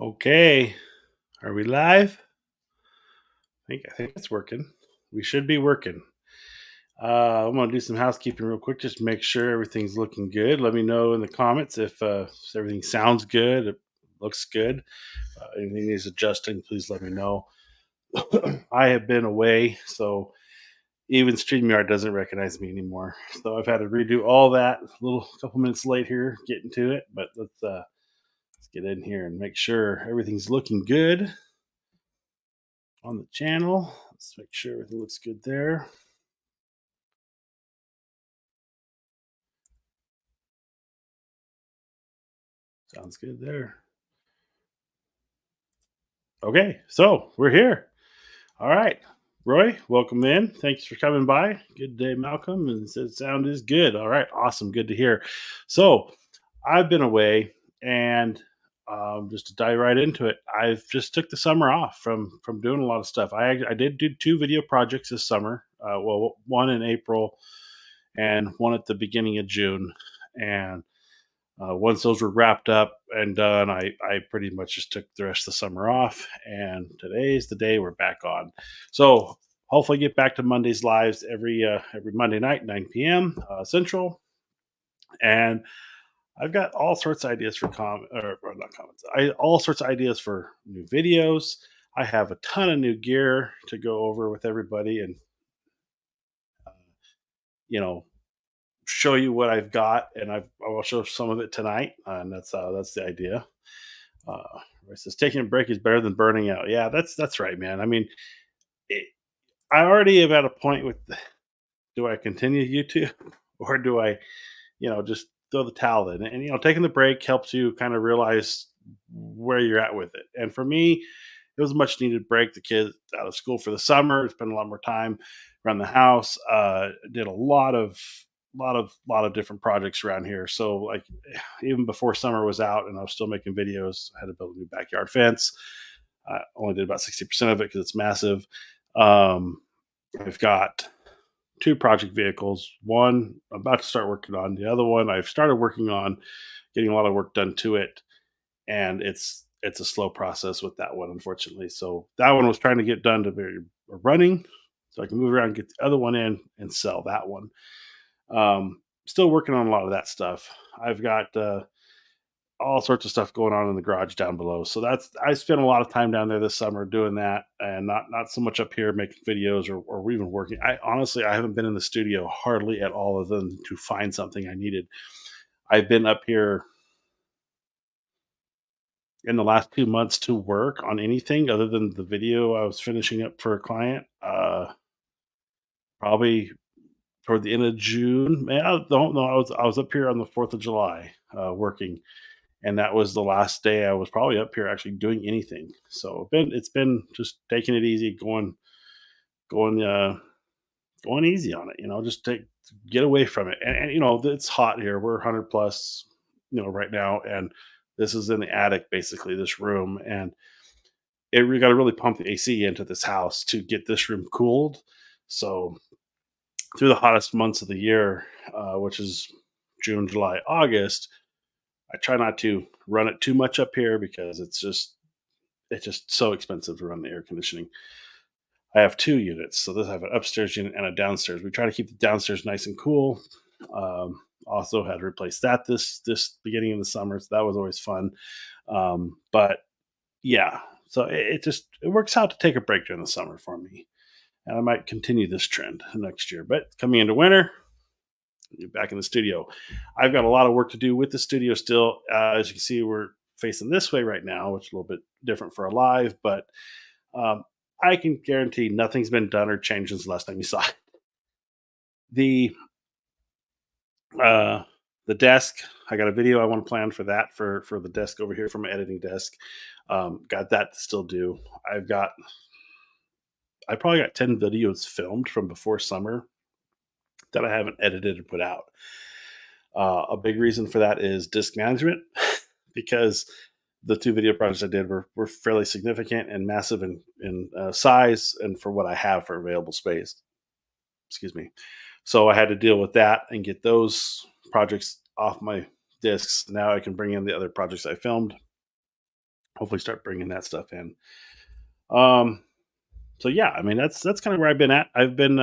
Okay, are we live? I think it's working. We should be working. I'm gonna do some housekeeping real quick, just make sure everything's looking good. Let me know in the comments if everything sounds good, it looks good. Anything needs adjusting, please let me know. I have been away, so even StreamYard doesn't recognize me anymore. So I've had to redo all that. A little couple minutes late here getting to it, but let's get in here and make sure everything's looking good on the channel. Let's make sure everything looks good there. Sounds good there. Okay, so we're here. All right. Roy, welcome in. Thanks for coming by. Good day, Malcolm. And said sound is good. All right, awesome. Good to hear. So I've been away, and just to dive right into it, I've just took the summer off from doing a lot of stuff. I did do two video projects this summer. Well, one in April and one at the beginning of June, and once those were wrapped up and done, I pretty much just took the rest of the summer off. And today's the day we're back on. So hopefully get back to Monday's lives every Monday night, 9 p.m. Central. And I've got all sorts of ideas for or not comments. All sorts of ideas for new videos. I have a ton of new gear to go over with everybody, and uh, you know show you what I've got, and I will show some of it tonight, and that's the idea. It says taking a break is better than burning out. Yeah, that's right, man. I mean, it, I already am at a point with do I continue YouTube or do I, just throw the towel in? And taking the break helps you kind of realize where you're at with it. And for me, it was a much needed break. The kids out of school for the summer, spent a lot more time around the house. Did a lot of different projects around here. So like even before summer was out and I was still making videos, I had to build a new backyard fence. I only did about 60% of it because it's massive. Um, I've got two project vehicles. One I'm about to start working on. The other one I've started working on, getting a lot of work done to it, and it's a slow process with that one, unfortunately. So that one was trying to get done to be running, so I can move around, get the other one in, and sell that one. Still working on a lot of that stuff. I've got all sorts of stuff going on in the garage down below. So I spent a lot of time down there this summer doing that, and not so much up here making videos or even working. I honestly I haven't been in the studio hardly at all, other than to find something I needed. I've been up here in the last 2 months to work on anything other than the video I was finishing up for a client. Probably toward the end of June. Man, I don't know. I was up here on the 4th of July working, and that was the last day I was probably up here actually doing anything. So it's been just taking it easy, going going easy on it. Just get away from it. And it's hot here. We're 100 plus, right now, and this is in the attic, basically this room, and we got to really pump the AC into this house to get this room cooled. So through the hottest months of the year, which is June, July, August, I try not to run it too much up here because it's just so expensive to run the air conditioning. I have two units, so this I have an upstairs unit and a downstairs. We try to keep the downstairs nice and cool. Also had to replace that this beginning of the summer, so that was always fun. But yeah, so it works out to take a break during the summer for me, and I might continue this trend next year. But coming into winter, you're back in the studio. I've got a lot of work to do with the studio still. As you can see, we're facing this way right now, which is a little bit different for a live, but um, I can guarantee nothing's been done or changed since the last time you saw it. The uh, the desk, I got a video I want to plan for that for the desk over here for my editing desk. Got that to still do. I probably got 10 videos filmed from before summer that I haven't edited and put out. A big reason for that is disk management, because the two video projects I did were fairly significant and massive in size and for what I have for available space. Excuse me. So I had to deal with that and get those projects off my discs. Now I can bring in the other projects I filmed Hopefully, start bringing that stuff in. Um, so yeah, I mean that's kind of where I've been at. I've been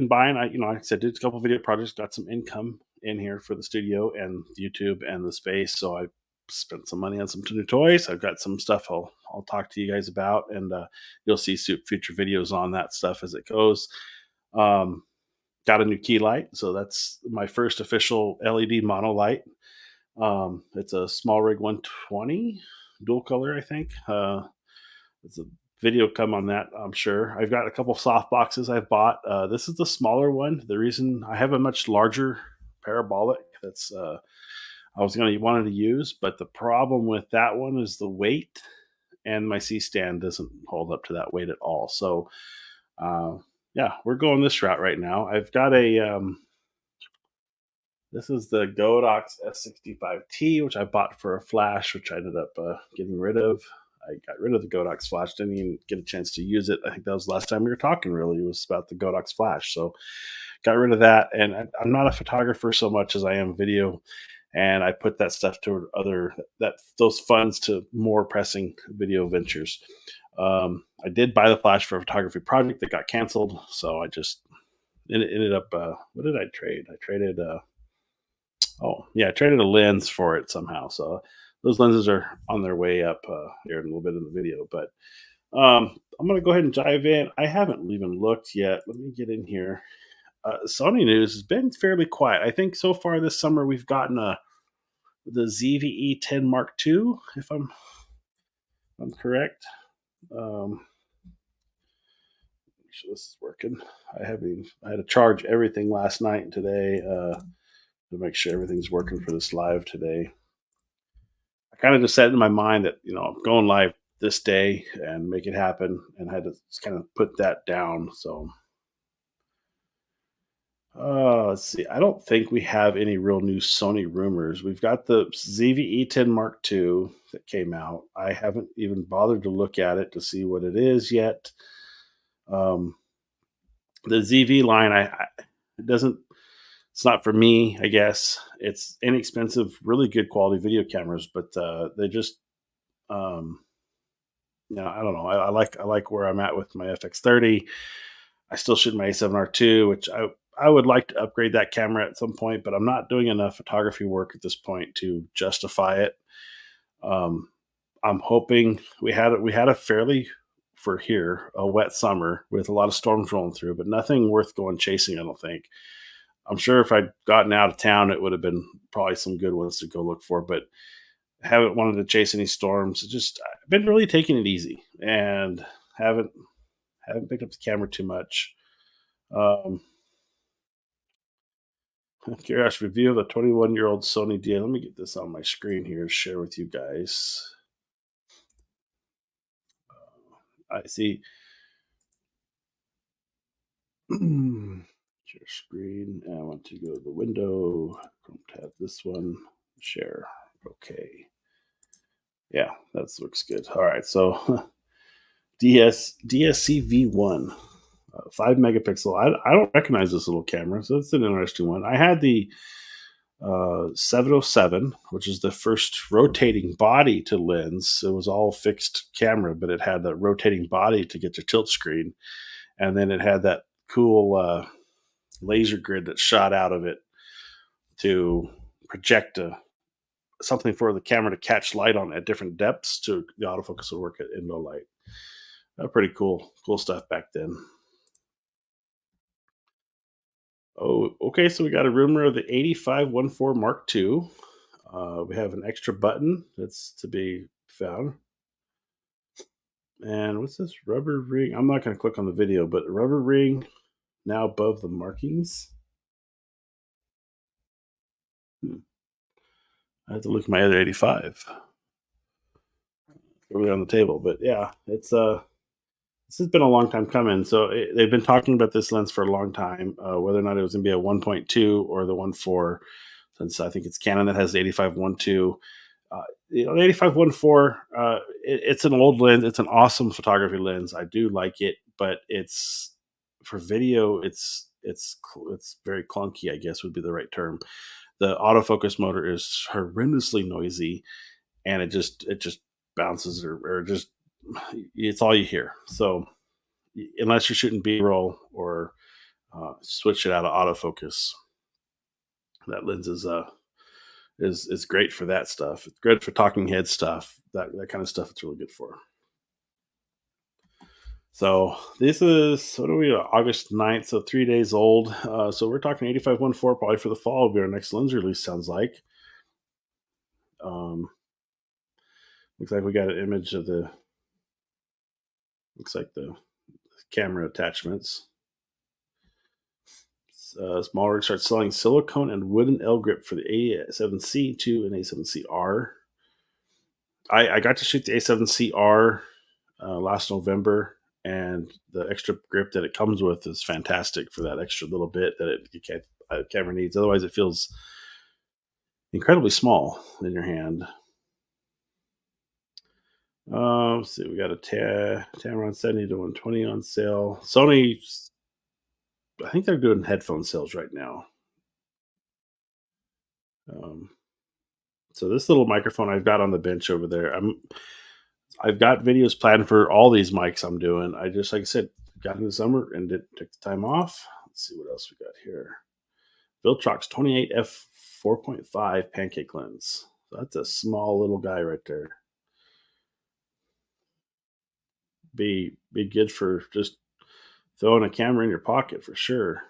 buying. Like I said, did a couple video projects, got some income in here for the studio and YouTube and the space. So I spent some money on some new toys. I've got some stuff I'll talk to you guys about, and you'll see future videos on that stuff as it goes. Um, got a new key light, so that's my first official LED mono light. It's a Small Rig 120 dual color, I think. It's a video come on that, I'm sure. I've got a couple soft boxes I've bought. This is the smaller one. The reason I have a much larger parabolic that's I was going to wanted to use, but the problem with that one is the weight, and my C stand doesn't hold up to that weight at all. So uh, yeah, we're going this route right now. I've got a this is the Godox S65T, which I bought for a flash, which I ended up getting rid of. I got rid of the Godox flash, didn't even get a chance to use it. I think that was the last time we were talking, really. It was about the Godox flash. So got rid of that. And I'm not a photographer so much as I am video. And I put that stuff toward those funds to more pressing video ventures. I did buy the flash for a photography project that got canceled. So I just ended up, what did I trade? I traded Oh, yeah, I traded a lens for it somehow. So those lenses are on their way up here in a little bit in the video. But I'm going to go ahead and dive in. I haven't even looked yet. Let me get in here. Sony news has been fairly quiet. I think so far this summer we've gotten the ZVE 10 Mark II, if I'm correct. Make sure this is working. I had to charge everything last night and today to make sure everything's working for this live today. I kind of just set in my mind that I'm going live this day and make it happen, and I had to just kind of put that down. So let's see. I don't think we have any real new Sony rumors. We've got the ZV-E 10 Mark II that came out. I haven't even bothered to look at it to see what it is yet. Um, the ZV line, it doesn't. It's not for me, I guess. It's inexpensive, really good quality video cameras, but they just, um, I don't know. I like where I'm at with my FX30. I still shoot my A7R2, which I would like to upgrade that camera at some point, but I'm not doing enough photography work at this point to justify it. Um, I'm hoping we had a fairly for here a wet summer with a lot of storms rolling through, but nothing worth going chasing. I don't think. I'm sure if I'd gotten out of town, it would have been probably some good ones to go look for, but haven't wanted to chase any storms. Just I've been really taking it easy and haven't picked up the camera too much. Um, Curious review of the 21-year-old Sony DA. Let me get this on my screen here to share with you guys. I see. Share screen. And I want to go to the window. Chrome tab. This one. Share. Okay. Yeah, that looks good. All right. So DSC V1. 5 megapixel. I don't recognize this little camera, so it's an interesting one. I had the 707, which is the first rotating body to lens. It was all fixed camera, but it had that rotating body to get your tilt screen, and then it had that cool laser grid that shot out of it to project something for the camera to catch light on at different depths. To the autofocus would work in low light. Pretty cool stuff back then. Oh, okay. So we got a rumor of the 8514 Mark II. We have an extra button that's to be found. And what's this rubber ring? I'm not going to click on the video, but rubber ring now above the markings. I have to look at my other 85 over there on the table. But yeah, this has been a long time coming. So they've been talking about this lens for a long time, whether or not it was going to be a 1.2 or the 1.4. Since I think it's Canon that has the 85-1.2. The 85-1.4, it's an old lens. It's an awesome photography lens. I do like it, but it's for video. It's very clunky, I guess would be the right term. The autofocus motor is horrendously noisy, and it just bounces or just it's all you hear. So unless you're shooting B-roll or switch it out of autofocus, that lens is great for that stuff. It's good for talking head stuff. That kind of stuff. It's really good for. So this is what are we August 9th, so 3 days old. So we're talking 85-1.4 probably for the fall will be our next lens release. Sounds like. Um, looks like we got an image of the looks like the camera attachments. Small rig starts selling silicone and wooden L grip for the A7C2 and A7CR. I got to shoot the A7CR last November, and the extra grip that it comes with is fantastic for that extra little bit that camera needs. Otherwise, it feels incredibly small in your hand. Let's see, we got a Tamron 70 to 120 on sale. Sony, I think they're doing headphone sales right now. Um, so this little microphone I've got on the bench over there, I've got videos planned for all these mics I'm doing. I just, like I said, got in the summer and took the time off. Let's see what else we got here. Viltrox 28F 4.5 pancake lens. So that's a small little guy right there. Be good for just throwing a camera in your pocket for sure.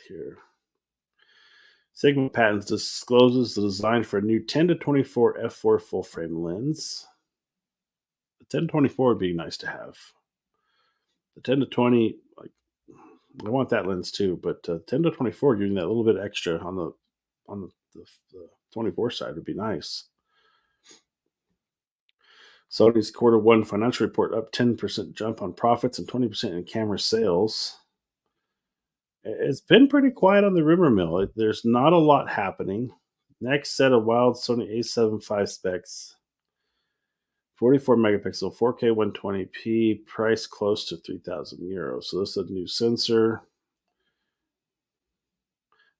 Here. Sigma Patents discloses the design for a new 10 to 24 f4 full frame lens. The 10 to 24 would be nice to have. The 10 to 20, like I want that lens too, but 10 to 24 giving that little bit extra on the 24 side would be nice. Sony's quarter one financial report up 10% jump on profits and 20% in camera sales. It's been pretty quiet on the rumor mill. There's not a lot happening. Next set of wild Sony A7 V specs. 44 megapixel, 4K 120p, price close to 3,000 euros. So this is a new sensor.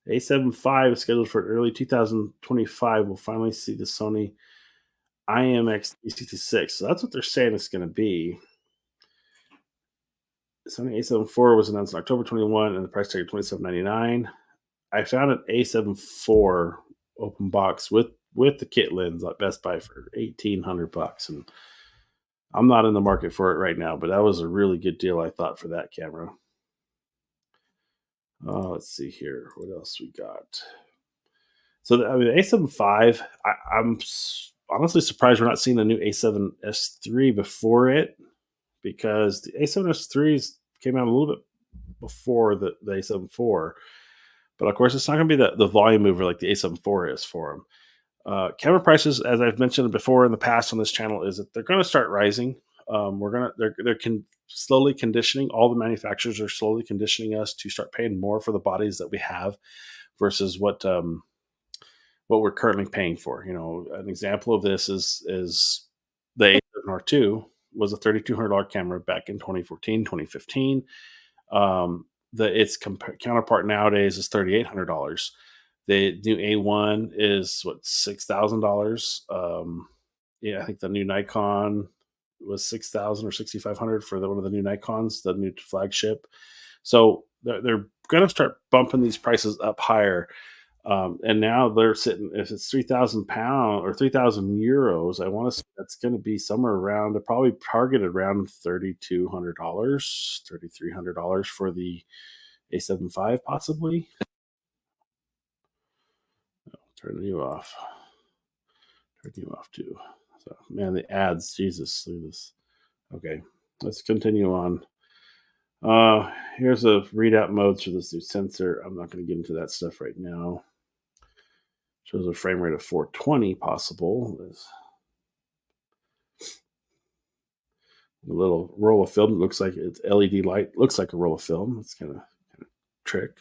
A7 V is scheduled for early 2025. We'll finally see the Sony IMX366. So that's what they're saying it's going to be. Sony A7 IV was announced in October 21 and the price tag of $27.99. I found an A7 IV open box with the kit lens at Best Buy for $1,800, and I'm not in the market for it right now, but that was a really good deal, I thought, for that camera. Let's see here. What else we got? So, the A7 V, I'm honestly surprised we're not seeing the new A7S III before it, because the A7S3s came out a little bit before the A7 IV. But of course, it's not going to be the volume mover like the A7 IV is for them. Camera prices, as I've mentioned before in the past on this channel, is that they're going to start rising. They're slowly conditioning. All the manufacturers are slowly conditioning us to start paying more for the bodies that we have versus what we're currently paying for. You know, an example of this is the A7R2 was a $3,200 camera back in 2014, 2015. Its counterpart nowadays is $3,800. The new A1 is what, $6,000. Yeah, I think the new Nikon was 6,000 or 6,500 for one of the new Nikons, the new flagship. So they're going to start bumping these prices up higher. And now they're sitting, if it's £3,000 or 3,000 euros, I want to say that's going to be somewhere around, they're probably targeted around $3,200, $3,300 for the A7 V, possibly. Turn you off. Turn you off too. So, man, the ads, Jesus, look at this. Okay, let's continue on. Here's a readout modes for this new sensor. I'm not going to get into that stuff right now. Shows a frame rate of 420 possible. There's a little roll of film. It looks like it's LED light. Looks like a roll of film. It's kind of trick.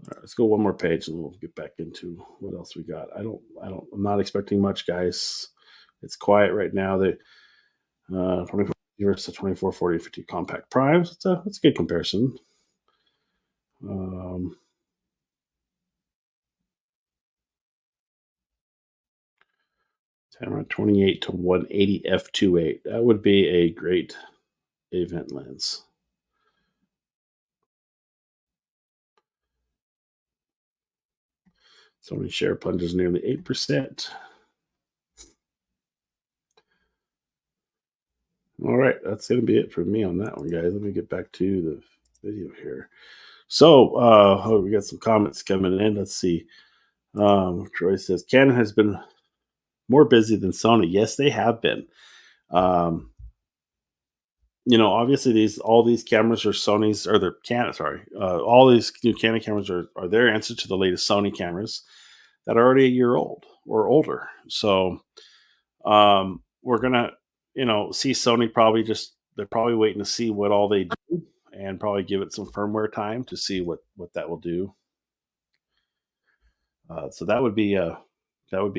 All right, let's go one more page and we'll get back into what else we got. I'm not expecting much, guys. It's quiet right now. The 24 versus 24, 40, 50 compact primes. It's a good comparison. Tamron 28 to 180 f2.8. That would be a great event lens. Sony share plunges nearly 8%. All right, that's going to be it for me on that one, guys. Let me get back to the video here. So, we got some comments coming in. Let's see. Troy says Canon has been more busy than Sony. Yes, they have been. Um, obviously all these cameras are Sony's or they're Canon. Sorry, all these new Canon cameras are their answer to the latest Sony cameras that are already a year old or older. So we're gonna, see Sony probably just they're probably waiting to see what all they do and probably give it some firmware time to see what that will do. So that would be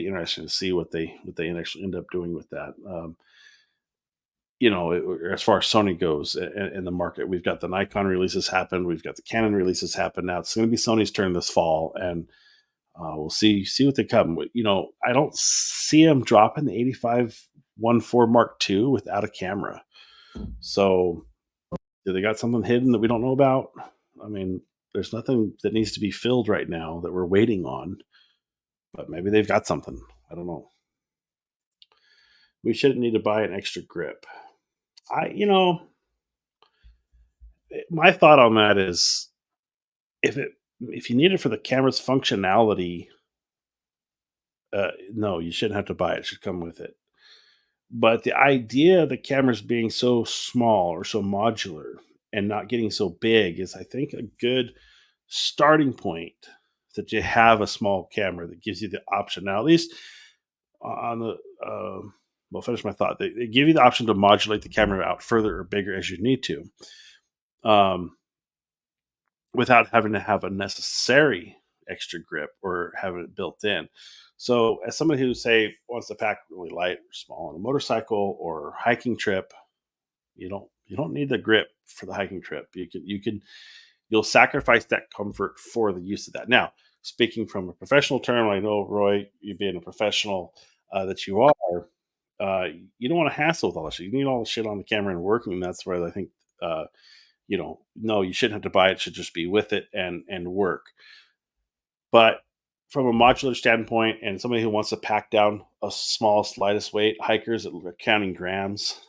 interesting to see what they actually end up doing with that. As far as Sony goes in the market, we've got the Nikon releases happen, we've got the Canon releases happen. Now it's going to be Sony's turn this fall, and we'll see what they come with. I don't see them dropping the 85-1.4 Mark II without a camera. So, do they got something hidden that we don't know about? I mean, there's nothing that needs to be filled right now that we're waiting on, but maybe they've got something. I don't know. We shouldn't need to buy an extra grip. I, you know, my thought on that is if you need it for the camera's functionality, no, you shouldn't have to buy it. It should come with it. But the idea of the cameras being so small or so modular and not getting so big is, I think, a good starting point that you have a small camera that gives you the option. Now, at least on the, well, finish my thought. They give you the option to modulate the camera out further or bigger as you need to, um, without having to have a necessary extra grip or having it built in. So, as somebody who say wants to pack really light or small on a motorcycle or hiking trip, you don't need the grip for the hiking trip. You'll sacrifice that comfort for the use of that. Now, speaking from a professional term, I know Roy, you being a professional that you are, you don't want to hassle with all this shit. You need all the shit on the camera and working. And that's where I think, no, you shouldn't have to buy it. It should just be with it and work. But from a modular standpoint, and somebody who wants to pack down a smallest, lightest weight, hikers that are counting grams,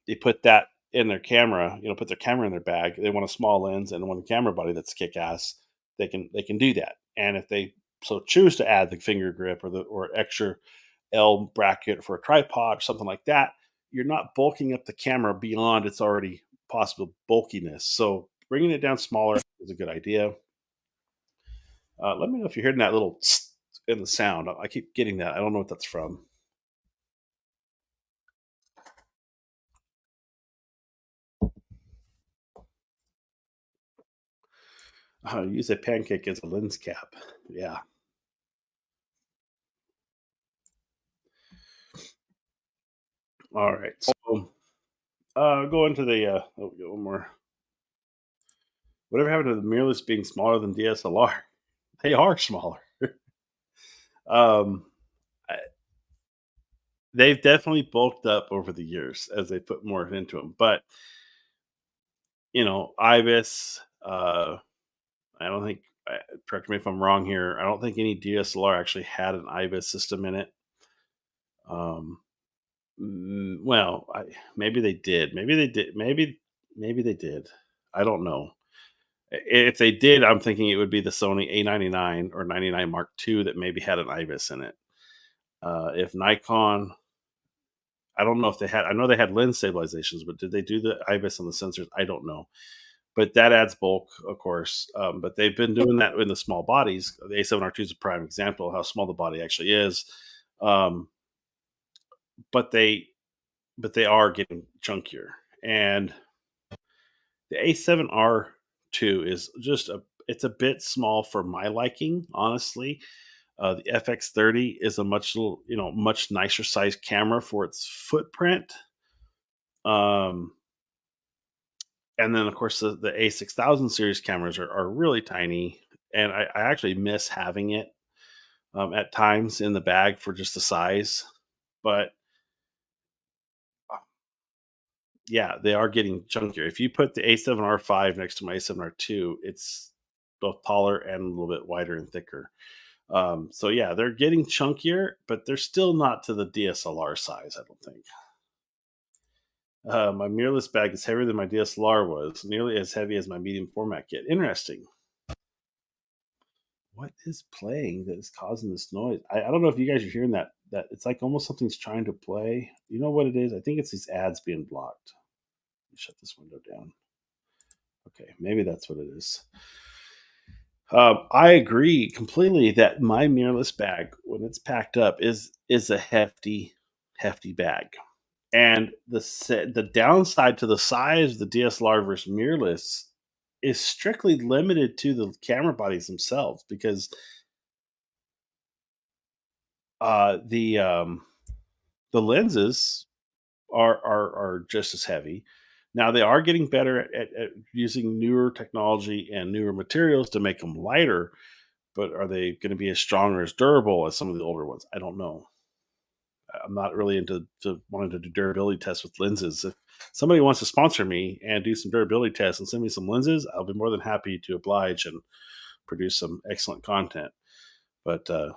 they put that in their camera. Put their camera in their bag. They want a small lens and one camera body that's kick ass. They can do that. And if they so choose to add the finger grip or extra L bracket for a tripod or something like that, you're not bulking up the camera beyond its already possible bulkiness. So bringing it down smaller is a good idea. Let me know if you're hearing that little in the sound. I keep getting that. I don't know what that's from. Use a pancake as a lens cap. Yeah. All right. So go into the. Oh, we got one more. Whatever happened to the mirrorless being smaller than DSLR? They are smaller. um, I- they've definitely bulked up over the years as they put more into them. But IBIS. I don't think. Correct me if I'm wrong here. I don't think any DSLR actually had an IBIS system in it. Um, well, maybe they did. Maybe they did. Maybe they did. I don't know. If they did, I'm thinking it would be the Sony A99 or 99 Mark II that maybe had an IBIS in it. If Nikon, I don't know if they had. I know they had lens stabilizations, but did they do the IBIS on the sensors? I don't know. But that adds bulk, of course. But they've been doing that in the small bodies. The A7R2 is a prime example of how small the body actually is. Um, but they are getting chunkier, and the A7R2 is just it's a bit small for my liking, honestly. The FX30 is a much nicer sized camera for its footprint. Um, and then of course the A6000 series cameras are really tiny, and I actually miss having it. at times in the bag for just the size. But yeah, they are getting chunkier. If you put the A7R5 next to my A7R2, it's both taller and a little bit wider and thicker. So yeah, they're getting chunkier, but they're still not to the DSLR size, I don't think. My mirrorless bag is heavier than my DSLR was, nearly as heavy as my medium format kit. Interesting. What is playing that is causing this noise? I don't know if you guys are hearing that. That it's like almost something's trying to play. You know what it is? I think it's these ads being blocked. Let me shut this window down. Okay, maybe that's what it is. I agree completely that my mirrorless bag, when it's packed up, is a hefty bag. And the downside to the size of the DSLR versus mirrorless is strictly limited to the camera bodies themselves because the lenses are just as heavy. Now they are getting better at using newer technology and newer materials to make them lighter, but are they going to be as strong or as durable as some of the older ones? I don't know. I'm not really into to wanting to do durability tests with lenses. If somebody wants to sponsor me and do some durability tests and send me some lenses, I'll be more than happy to oblige and produce some excellent content. But I'm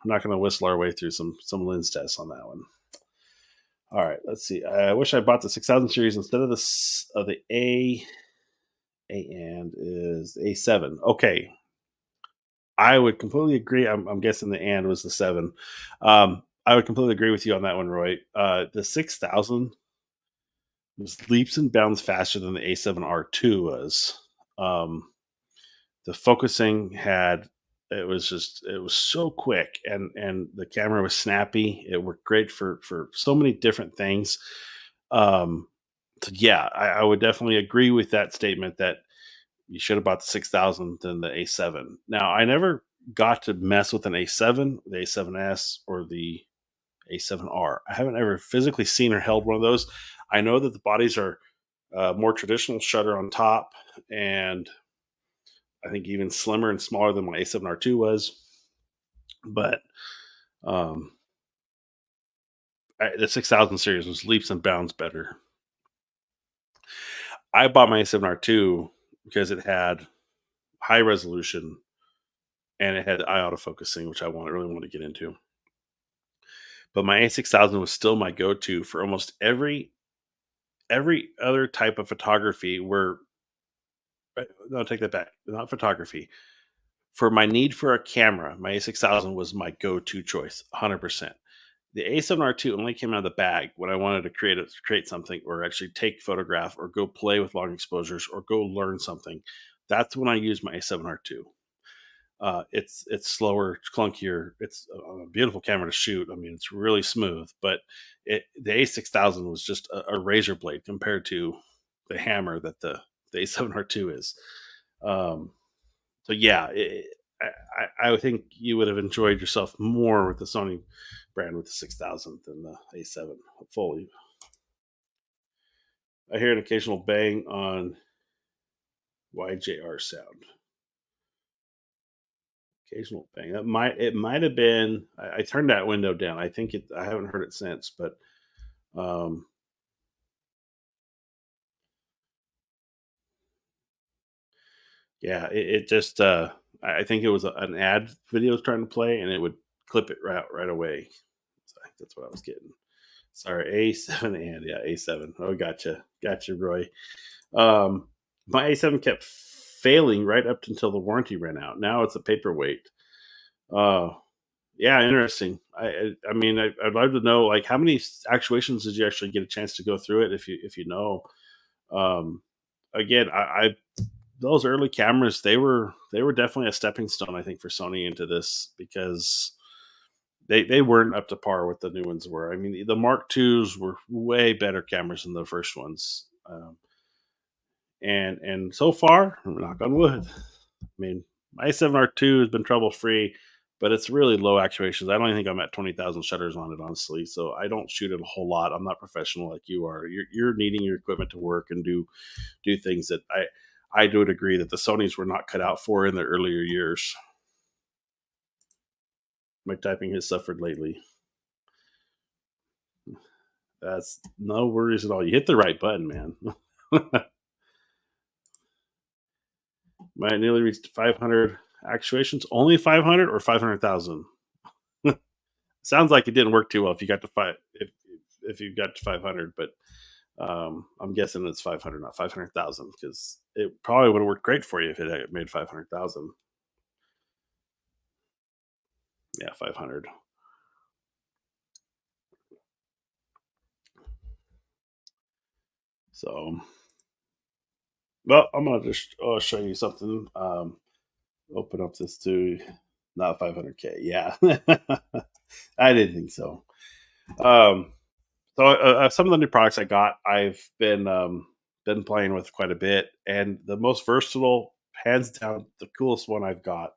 not going to whistle our way through some lens tests on that one. All right, let's see. I wish I bought the 6000 series instead of the A and is A7. Okay, I would completely agree. I'm guessing the and was the 7. I would completely agree with you on that one, Roy. The 6000 was leaps and bounds faster than the A7R2 was. Um, the focusing had it was so quick, and the camera was snappy. It worked great for so many different things. Um, so yeah, I would definitely agree with that statement that you should have bought the 6000 than the A7. Now, I never got to mess with an A7, the A7S, or the A7R. I haven't ever physically seen or held one of those. I know that the bodies are more traditional shutter on top, and I think even slimmer and smaller than my A7R2 was. But um, the 6000 series was leaps and bounds better. I bought my A7R2 because it had high resolution and it had eye autofocusing, which I really want to get into. But my A6000 was still my go-to for almost every other type of photography. Where no, take that back. Not photography. For my need for a camera, my A6000 was my go-to choice, 100%. The A7R2 only came out of the bag when I wanted to create something, or actually take photograph, or go play with long exposures, or go learn something. That's when I use my A7R2. It's slower, it's clunkier. It's a beautiful camera to shoot. I mean, it's really smooth. But the A6000 was just a razor blade compared to the hammer that the A7R2 is. Um, so yeah, I would think you would have enjoyed yourself more with the Sony brand with the 6000 than the A7. Fully, I hear an occasional bang on YJR sound. Occasional bang. It might have been. I turned that window down. I think it. I haven't heard it since, but um, yeah, it just. I think it was an ad video was trying to play, and it would clip it right away. So I think that's what I was getting. Sorry, A7 and yeah, A7. Oh, gotcha, Roy. My A7 kept failing right up until the warranty ran out. Now it's a paperweight. Uh, yeah, interesting. I mean, I'd love to know like how many actuations did you actually get a chance to go through it if you know. Um, again, I those early cameras they were definitely a stepping stone I think for Sony into this because they weren't up to par with the new ones were. I mean, the Mark twos were way better cameras than the first ones. And so far, knock on wood, I mean, my A7R2 has been trouble free, but it's really low actuations. I don't even think I'm at 20,000 shutters on it, honestly. So I don't shoot it a whole lot. I'm not professional like you are. You're needing your equipment to work and do things that I would agree that the Sonys were not cut out for in the earlier years. My typing has suffered lately. That's no worries at all. You hit the right button, man. Might nearly reached 500 actuations. Only 500 or 500,000? Sounds like it didn't work too well if you got to five if you got to 500, but I'm guessing it's 500, not 500,000, because it probably would have worked great for you if it had made 500,000. Yeah, 500. So, well, I'm gonna just show you something. Open up this to not 500K. Yeah, I didn't think so. Um, so some of the new products I got, I've been playing with quite a bit, and the most versatile, hands down, the coolest one I've got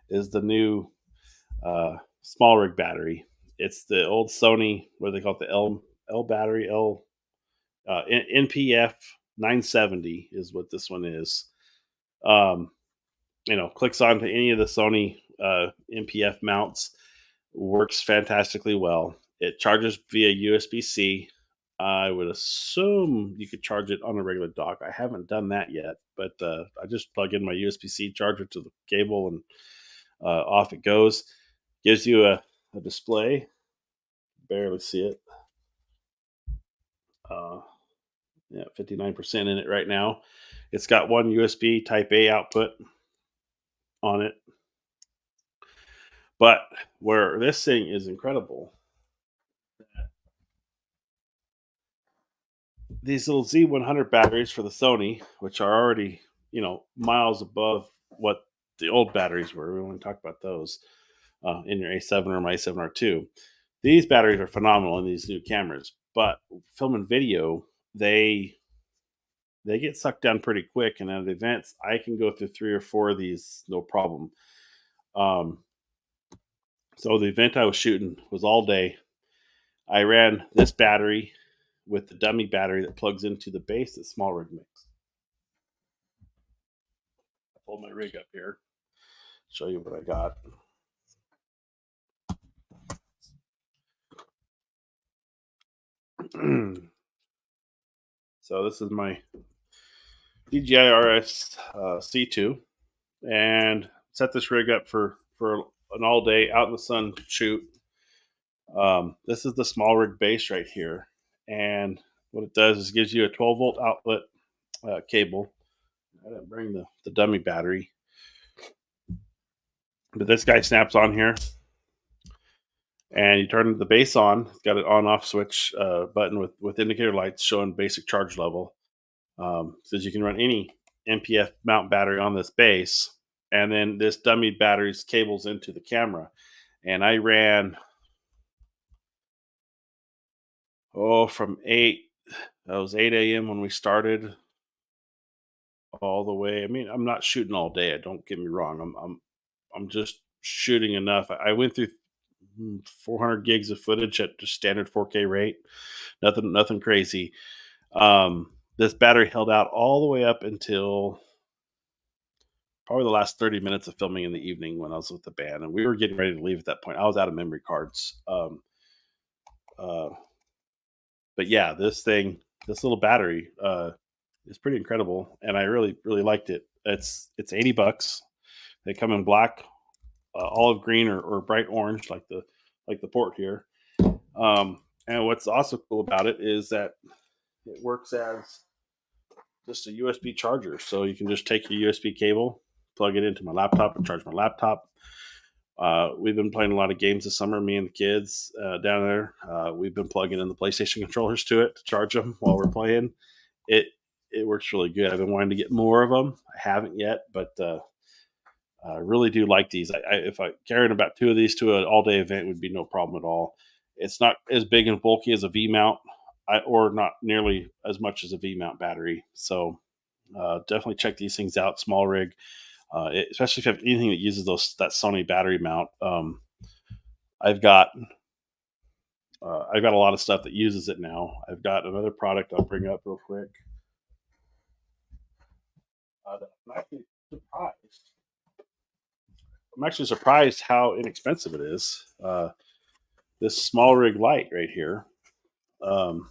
is the new small rig battery. It's the old Sony, what do they call it, the L battery, NPF 970 is what this one is. Um, clicks onto any of the Sony NPF mounts, works fantastically well. It charges via USB C. I would assume you could charge it on a regular dock. I haven't done that yet, but I just plug in my USB C charger to the cable and off it goes. Gives you a display. Barely see it. Uh, yeah, 59% in it right now. It's got one USB Type A output on it. But where this thing is incredible, these little Z100 batteries for the Sony, which are already, miles above what the old batteries were. We want to talk about those in your A7 or my A7R2. These batteries are phenomenal in these new cameras, but filming video, they get sucked down pretty quick. And at events, I can go through 3 or 4 of these no problem. Um, so the event I was shooting was all day. I ran this battery with the dummy battery that plugs into the base that Small Rig makes. I pulled my rig up here, show you what I got. So this is my DJI RS C2, and set this rig up for an all day out in the sun shoot. This is the Small Rig base right here, and what it does is gives you a 12-volt outlet cable. I didn't bring the dummy battery, but this guy snaps on here, and you turn the base on. It's got an on-off switch button with indicator lights showing basic charge level. Says you can run any NPF mount battery on this base, and then this dummy battery's cables into the camera. And I ran from 8. That was 8 a.m. when we started, all the way. I mean, I'm not shooting all day. Don't get me wrong. I'm just shooting enough. I went through 400 gigs of footage at just standard 4K rate. Nothing crazy. This battery held out all the way up until probably the last 30 minutes of filming in the evening when I was with the band, and we were getting ready to leave at that point. I was out of memory cards. Uh, but yeah, this little battery is pretty incredible, and I really liked it. It's $80. They come in black, olive green, or bright orange, like the port here. And what's also cool about it is that it works as just a USB charger, so you can just take your USB cable, plug it into my laptop, and charge my laptop. We've been playing a lot of games this summer, me and the kids down there. We've been plugging in the PlayStation controllers to it to charge them while we're playing. It works really good. I've been wanting to get more of them. I haven't yet, but I really do like these. If I carried about 2 of these to an all day event, would be no problem at all. It's not as big and bulky as a V mount, or not nearly as much as a V mount battery. So definitely check these things out. Small Rig, especially if you have anything that uses that Sony battery mount. I've got I've got a lot of stuff that uses it now. I've got another product I'll bring up real quick. I'm actually surprised. I'm actually surprised how inexpensive it is. This small rig light right here. Um,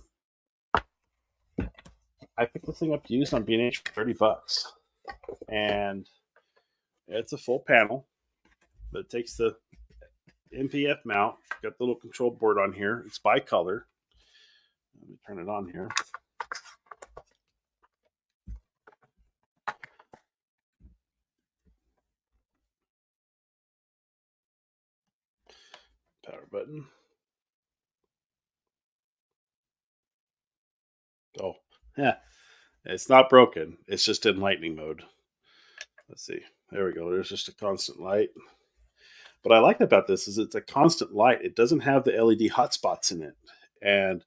I picked this thing up used on B&H for $30, and it's a full panel, but it takes the MPF mount. Got the little control board on here. It's by color. Let me turn it on here. Power button. Oh, yeah. It's not broken. It's just in lightning mode. Let's see. There we go. There's just a constant light. What I like about this is it's a constant light. It doesn't have the LED hotspots in it, and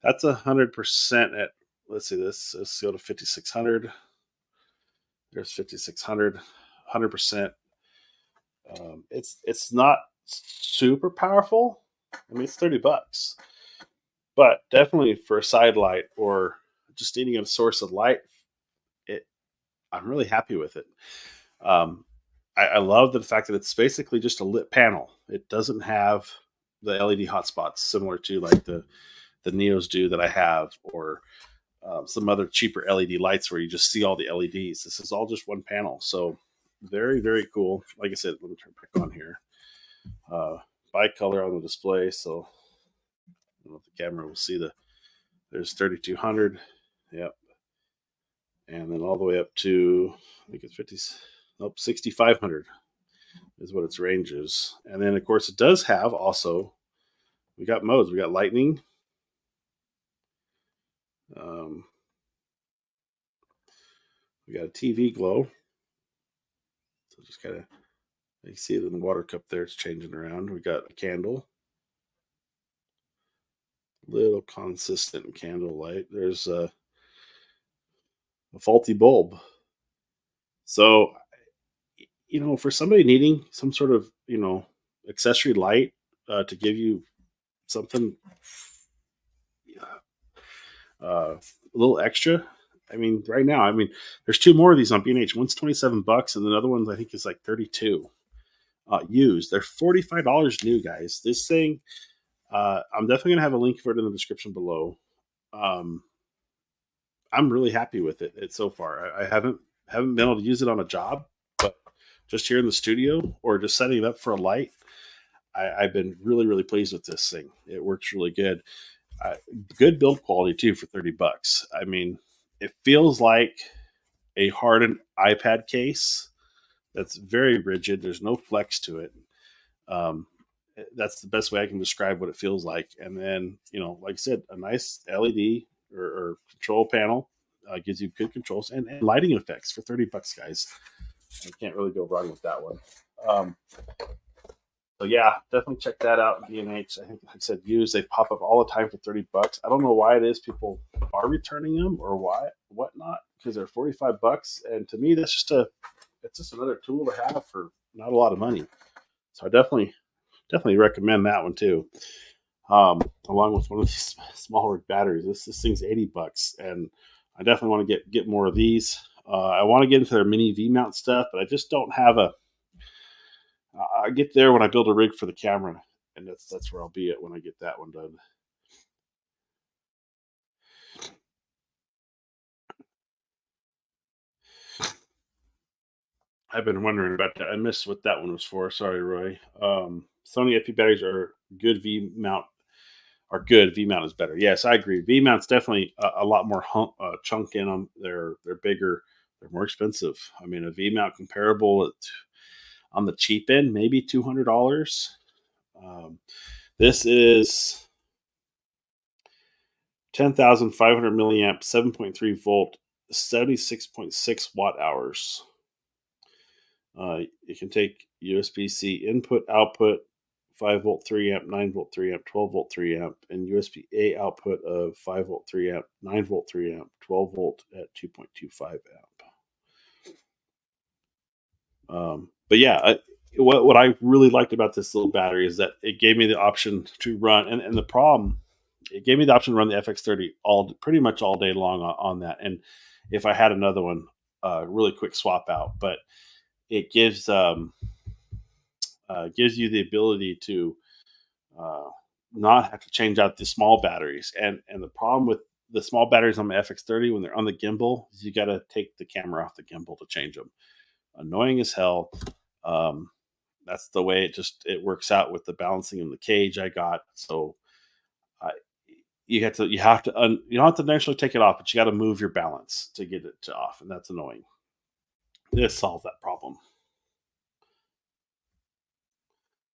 that's 100% at. Let's see this. Let's go to 5600. There's 5600. 100%. It's not super powerful. I mean, it's $30, but definitely for a side light or just needing a source of light, it I'm really happy with it. Um, I love the fact that it's basically just a lit panel. It doesn't have the LED hotspots similar to like the Neos do that I have, or some other cheaper LED lights where you just see all the LEDs. This is all just one panel, so very very cool. Like I said, let me turn back on here. Uh, Bicolor on the display, so I don't know if the camera will see there's 3200. Yep, and then all the way up to I think it's 50. Nope, 6500 is what its range is. And then of course it does have also we got modes. We got lightning. Um, we got a TV glow. So just kind of you see it in the water cup there. It's changing around. We got a candle, little consistent candle light. There's a faulty bulb. So for somebody needing some sort of accessory light to give you something a little extra. I mean, right now, there's two more of these on B&H. One's $27, and the other one I think is like 32. Used. They're $45 new, guys. This thing, I'm definitely gonna have a link for it in the description below. Um, I'm really happy with it. It's so far. I haven't been able to use it on a job, but just here in the studio or just setting it up for a light, I've been really really pleased with this thing. It works really good. Good build quality too for $30. I mean, it feels like a hardened iPad case that's very rigid. There's no flex to it. Um, that's the best way I can describe what it feels like. And then, like I said, a nice LED or control panel gives you good controls and lighting effects for $30, guys. You can't really go wrong with that one. Um, so yeah, definitely check that out. B&H. I think, like I said, used. They pop up all the time for $30. I don't know why it is people are returning them or whatnot, because they're $45. And to me, it's just another tool to have for not a lot of money. So I definitely recommend that one too. Along with one of these smaller batteries. This thing's $80, and I definitely want to get more of these. I want to get into their mini V mount stuff, but I just don't have a. I get there when I build a rig for the camera, and that's where I'll be at when I get that one done. I've been wondering about that. I missed what that one was for. Sorry, Roy. Sony FP batteries are good. V mount are good. V mount is better. Yes, I agree. V mount's definitely a lot more chunk in them. They're bigger. They're more expensive. I mean, a V mount comparable on the cheap end, maybe $200. This is 10,500 milliamp, 7.3 volt, 76.6 watt hours. It can take USB-C input, output, 5 volt 3 amp, 9 volt 3 amp, 12 volt 3 amp, and USB A output of 5 volt 3 amp, 9 volt 3 amp, 12 volt at 2.25 amp. But yeah, what I really liked about this little battery is that it gave me the option to run, and the problem, it gave me the option to run the FX30 pretty much all day long on that. And if I had another one, really quick swap out, but it gives gives you the ability to uh, not have to change out the small batteries. And the problem with the small batteries on my FX30 when they're on the gimbal is you got to take the camera off the gimbal to change them. Annoying as hell. Um, that's the way it works out with the balancing in the cage I got. So I, you don't have to necessarily take it off, but you got to move your balance to get it to off, and that's annoying. This solves that problem.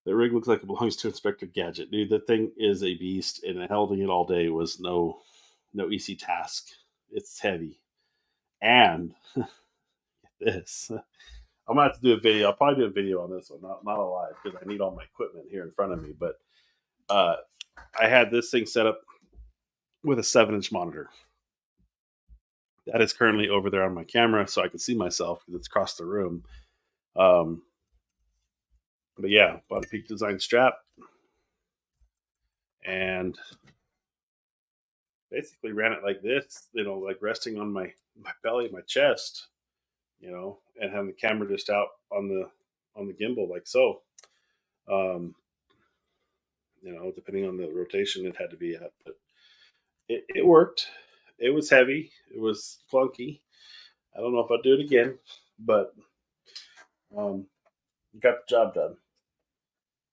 The rig looks like it belongs to Inspector Gadget, dude. The thing is a beast, and holding it all day was no easy task. It's heavy, and this I'm gonna have to do a video. I'll probably do a video on this one, not a live, because I need all my equipment here in front of me. But uh, I had this thing set up with a 7-inch monitor. That is currently over there on my camera, so I can see myself because it's across the room. Um, but yeah, bought a Peak Design strap and basically ran it like this, like resting on my belly, my chest, and having the camera just out on the gimbal like so. Um, depending on the rotation it had to be at, but it worked. It was heavy. It was clunky. I don't know if I'll do it again, but um, got the job done.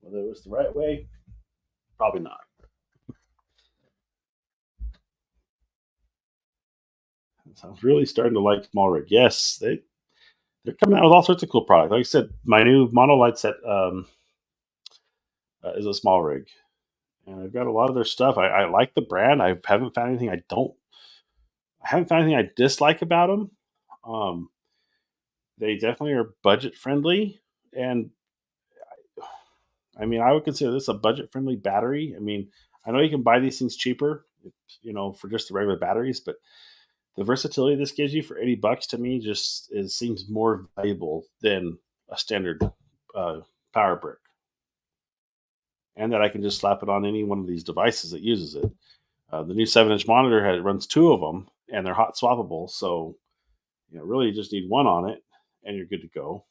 Whether it was the right way, probably not. So I'm really starting to like small rig. Yes, they're coming out with all sorts of cool products. Like I said, my new monolight set is a small rig, and I've got a lot of their stuff. I like the brand. I haven't found anything I dislike about them. Um, they definitely are budget friendly, and I mean, I would consider this a budget friendly battery. I mean, I know you can buy these things cheaper, for just the regular batteries, but the versatility this gives you for $80 to me seems more valuable than a standard power brick, and that I can just slap it on any one of these devices that uses it. The new 7-inch monitor runs two of them, and they're hot swappable. So really, you just need one on it, and you're good to go.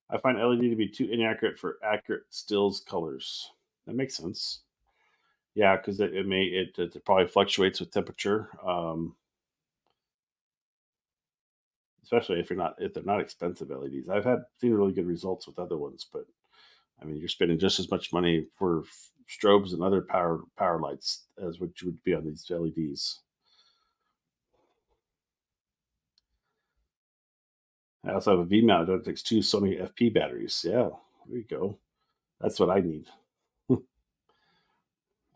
I find LED to be too inaccurate for accurate stills colors. That makes sense. Yeah, because it probably fluctuates with temperature, especially if they're not expensive LEDs. I've seen really good results with other ones, but I mean you're spending just as much money for strobes and other power lights as what you would be on these LEDs. I also have a V mount that takes two Sony FP batteries. Yeah, there you go. That's what I need.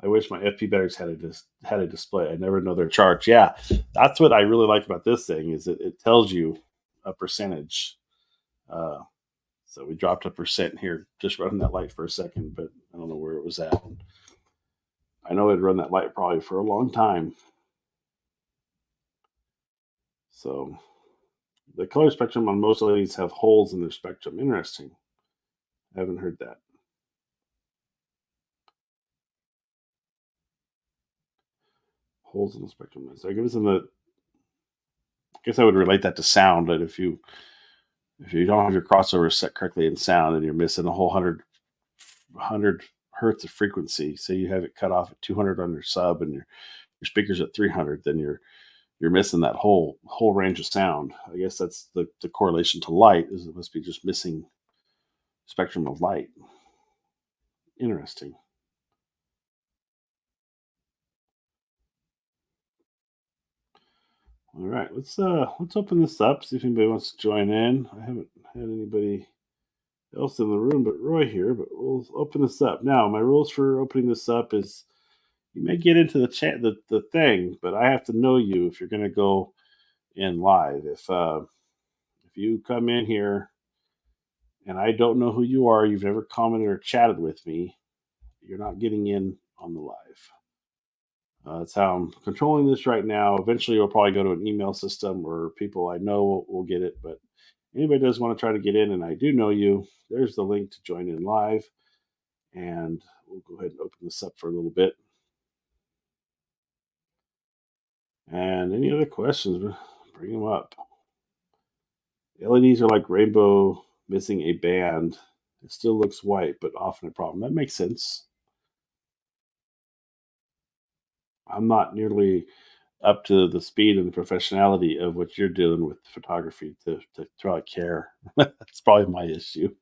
I wish my FP batteries had a display. I never know their charge. Yeah, that's what I really like about this thing is it tells you a percentage. Uh, so we dropped a percent here, just running that light for a second, but I don't know where it was at. I know it'd run that light probably for a long time. So the color spectrum on most LEDs have holes in their spectrum. Interesting. I haven't heard that. Holes in the spectrum. So I guess I would relate that to sound. That if you don't have your crossover set correctly in sound, and you're missing a whole hundred hertz of frequency, say you have it cut off at 200 on your sub, and your speakers at 300, then you're missing that whole range of sound. I guess that's the correlation to light is it must be just missing spectrum of light. Interesting. All right, let's open this up. See if anybody wants to join in. I haven't had anybody else in the room but Roy here, but we'll open this up now. My rules for opening this up is you may get into the chat the thing, but I have to know you if you're going to go in live. If you come in here and I don't know who you are, you've never commented or chatted with me, you're not getting in on the live. That's how I'm controlling this right now. Eventually, we'll probably go to an email system where people I know will get it. But anybody does want to try to get in, and I do know you, there's the link to join in live. And we'll go ahead and open this up for a little bit. And any other questions, bring them up. LEDs are like rainbow missing a band. It still looks white, but often a problem. That makes sense. I'm not nearly up to the speed and the professionality of what you're doing with photography to probably care. That's probably my issue.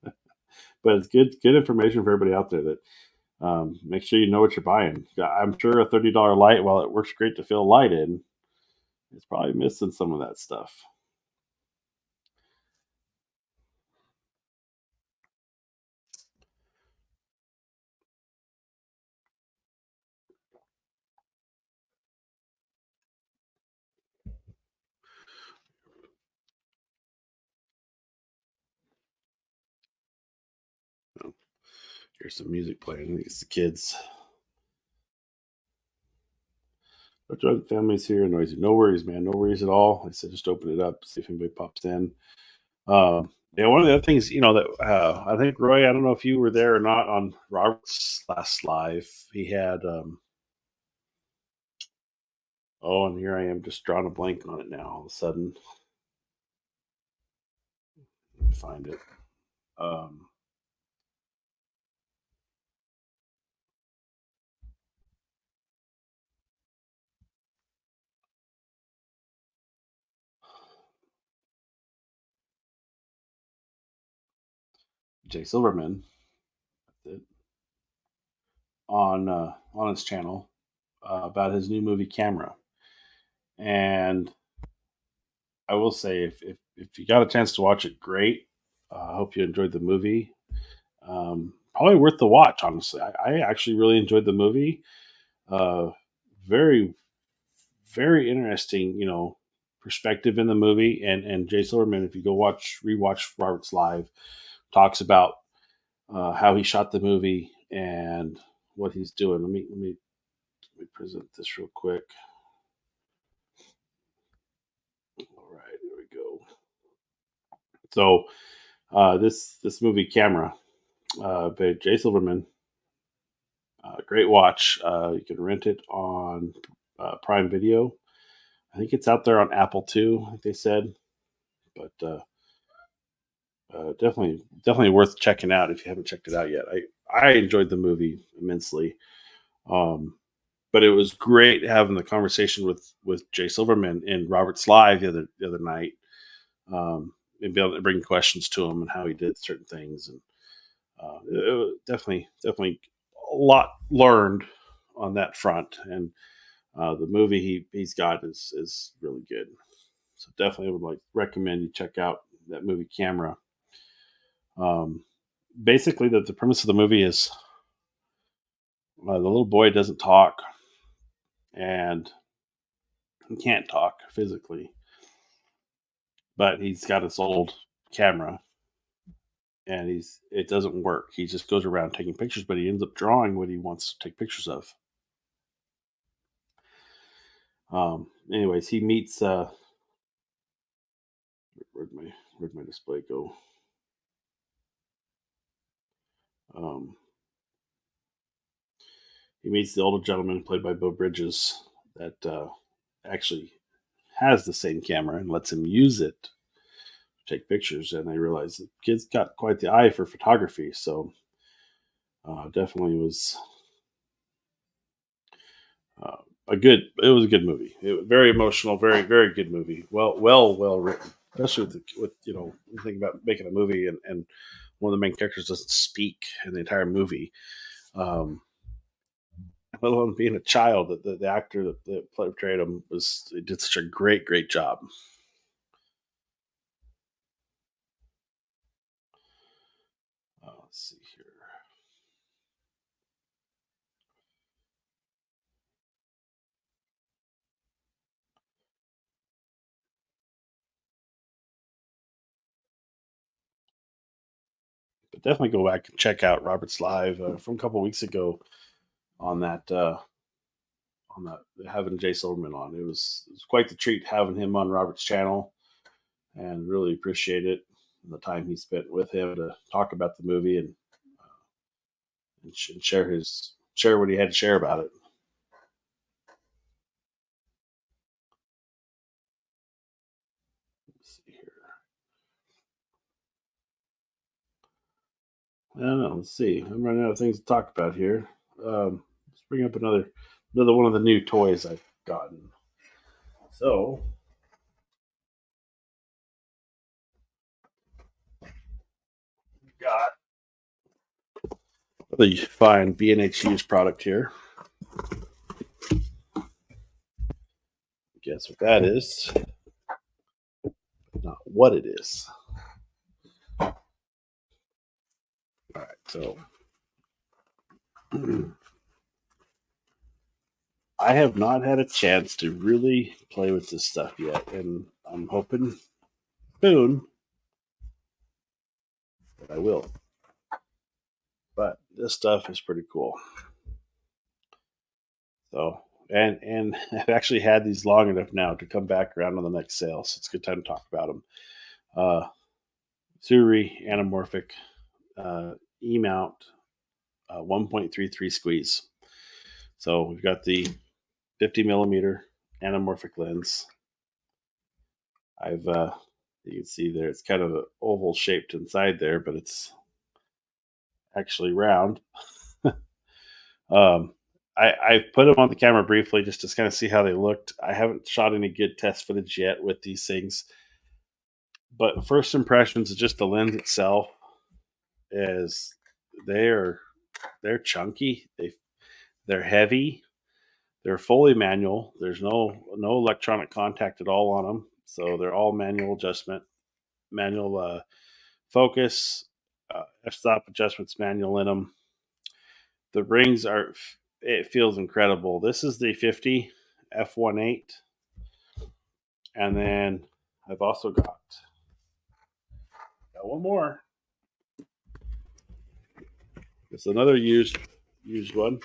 But it's good information for everybody out there that make sure you know what you're buying. Yeah, I'm sure a $30 light, while it works great to fill light in, it's probably missing some of that stuff. So, here's some music playing. It's the kids. But the family's here, noisy. No worries, man. No worries at all. I said just open it up, see if anybody pops in. Yeah, one of the other things, that I think Roy, I don't know if you were there or not on Robert's last live. He had, oh, and here I am just drawing a blank on it now. All of a sudden, let me find it. Um, Jay Silverman, that's it, on his channel about his new movie Camera, and I will say if you got a chance to watch it, great. I hope you enjoyed the movie. Probably worth the watch, honestly. I actually really enjoyed the movie. Uh, very, very interesting, perspective in the movie. And Jay Silverman, if you go rewatch Robert's Live, talks about how he shot the movie and what he's doing. Let me present this real quick. All right, there we go. So this movie Camera by Jay Silverman, great watch. You can rent it on Prime Video. I think it's out there on Apple too, like they said, but definitely worth checking out if you haven't checked it out yet. I enjoyed the movie immensely, um, but it was great having the conversation with Jay Silverman in Robert's Live the other night, and be able to bring questions to him and how he did certain things, and it was definitely a lot learned on that front, and the movie he's got is really good. So definitely would like recommend you check out that movie Camera. Um, Basically, the premise of the movie is the little boy doesn't talk and he can't talk physically, but he's got this old camera and it doesn't work. He just goes around taking pictures, but he ends up drawing what he wants to take pictures of. Anyways, he meets where'd my display go? Um, he meets the older gentleman played by Bo Bridges that actually has the same camera and lets him use it to take pictures. And they realize the kid's got quite the eye for photography. So definitely was uh, it was a good movie. It was very emotional, very, very good movie. Well written, especially with you think about making a movie and one of the main characters doesn't speak in the entire movie. Um, let alone being a child, that the actor that portrayed him did such a great job. Let's see here. But definitely go back and check out Robert's Live from a couple weeks ago on that having Jay Silverman on. It was quite the treat having him on Robert's channel, and really appreciate it and the time he spent with him to talk about the movie and share what he had to share about it. Let's see here. I don't know. Let's see. I'm running out of things to talk about here. Let's bring up another one of the new toys I've gotten. So got the fine B&H used product here. Guess what that is? Not what it is. All right. So I have not had a chance to really play with this stuff yet, and I'm hoping soon that I will. But this stuff is pretty cool. So, and I've actually had these long enough now to come back around on the next sale, so it's a good time to talk about them. Uh, Suri anamorphic E mount 1.33 squeeze. So we've got the 50 millimeter anamorphic lens. I've you can see there it's kind of an oval shaped inside there, but it's actually round. um, I put them on the camera briefly just to kind of see how they looked. I haven't shot any good test footage yet with these things, but first impressions of just the lens itself is they're they're chunky. They're heavy. They're fully manual. There's no electronic contact at all on them, so they're all manual adjustment, manual focus, f-stop adjustments manual in them. The rings are it feels incredible. This is the 50 f1.8, and then I've also got one more. It's another used one.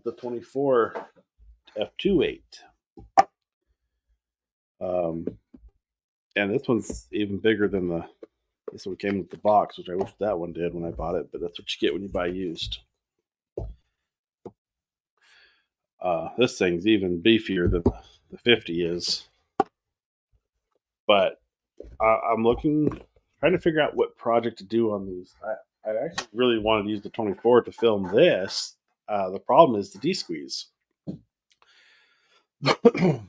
The 24 f2.8. And this one's even bigger than this one came with the box, which I wish that one did when I bought it, but that's what you get when you buy used. This thing's even beefier than the 50 is. But I'm trying to figure out what project to do on these. I actually really wanted to use the 24 to film this. The problem is the D-squeeze. Because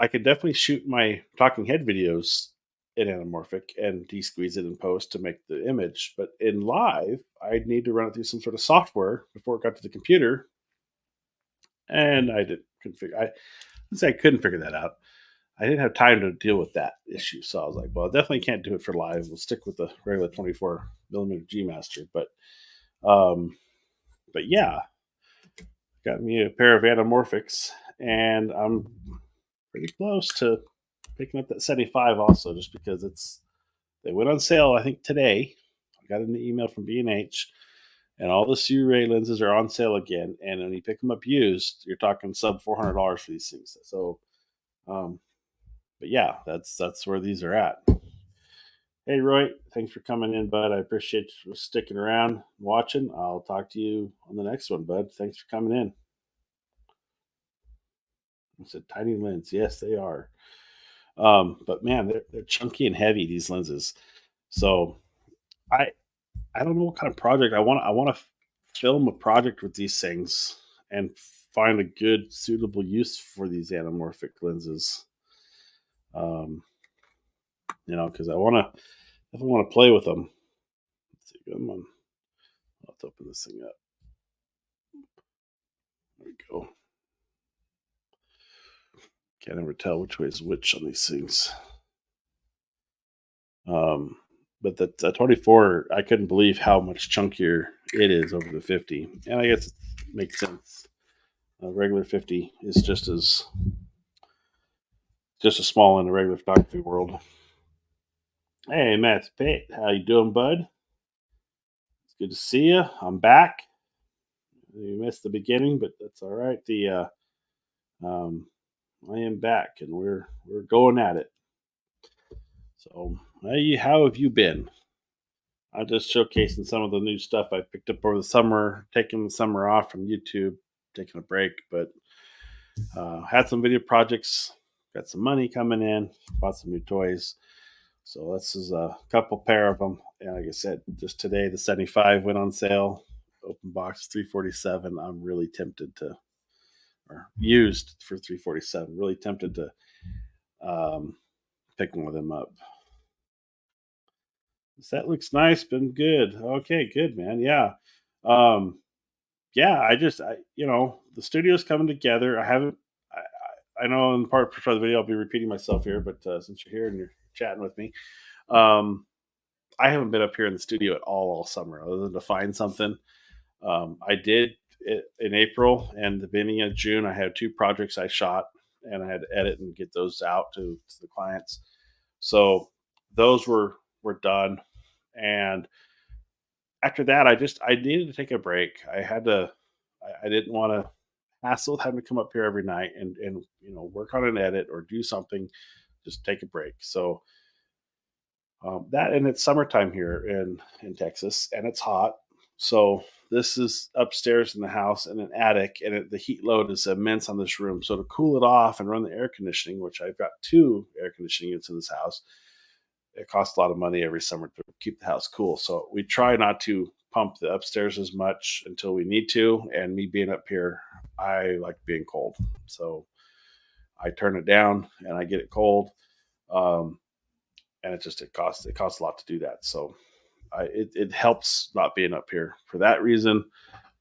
I could definitely shoot my talking head videos in anamorphic and de-squeeze it in post to make the image. But in live, I'd need to run it through some sort of software before it got to the computer. And I couldn't figure that out. I didn't have time to deal with that issue. So I was like, well, I definitely can't do it for live. We'll stick with the regular 24 millimeter G Master. But yeah, got me a pair of anamorphics, and I'm pretty close to picking up that 75 also, just because they went on sale I think today. I got an email from B&H, and all the Sirui lenses are on sale again. And when you pick them up used, you're talking sub $400 for these things. So, but yeah, that's where these are at. Hey Roy, thanks for coming in, bud. I appreciate you sticking around, and watching. I'll talk to you on the next one, bud. Thanks for coming in. It's a tiny lens. Yes, they are. But man, they're chunky and heavy, these lenses. So I I don't know what kind of project I want to film a project with these things and find a good suitable use for these anamorphic lenses. Um, because I want to play with them. Let's see, come on. Let's open this thing up. There we go. Can't ever tell which way is which on these things. But the 24, I couldn't believe how much chunkier it is over the 50, and I guess it makes sense. A regular 50 is just as small in the regular photography world. Hey, Matt Pitt, how you doing, bud? It's good to see you. I'm back. You missed the beginning, but that's all right. I am back, and we're going at it. So, how have you been? I'm just showcasing some of the new stuff I picked up over the summer, taking the summer off from YouTube, taking a break, but had some video projects, got some money coming in, bought some new toys. So this is a couple pair of them. And like I said, just today the 75 went on sale. Open box 347. I'm really tempted to, or used for 347. Really tempted to um, pick one of them up. That looks nice. Been good. Okay, good man. Yeah. Um, yeah, the studio's coming together. I haven't. I know in part of the video I'll be repeating myself here, but since you're here and you're chatting with me, um, I haven't been up here in the studio at all summer, other than to find something. I did it in April and the beginning of June. I had two projects I shot, and I had to edit and get those out to the clients. So those were done, and after that, I needed to take a break. I had to. I didn't want to hassle with having to come up here every night and work on an edit or do something. Just take a break. So that, and it's summertime here in Texas, and it's hot. So this is upstairs in the house in an attic, and the heat load is immense on this room. So to cool it off and run the air conditioning, which I've got two air conditioning units in this house, it costs a lot of money every summer to keep the house cool. So we try not to pump the upstairs as much until we need to. And me being up here, I like being cold, so I turn it down and I get it cold. Um, and it costs a lot to do that. So it helps not being up here for that reason.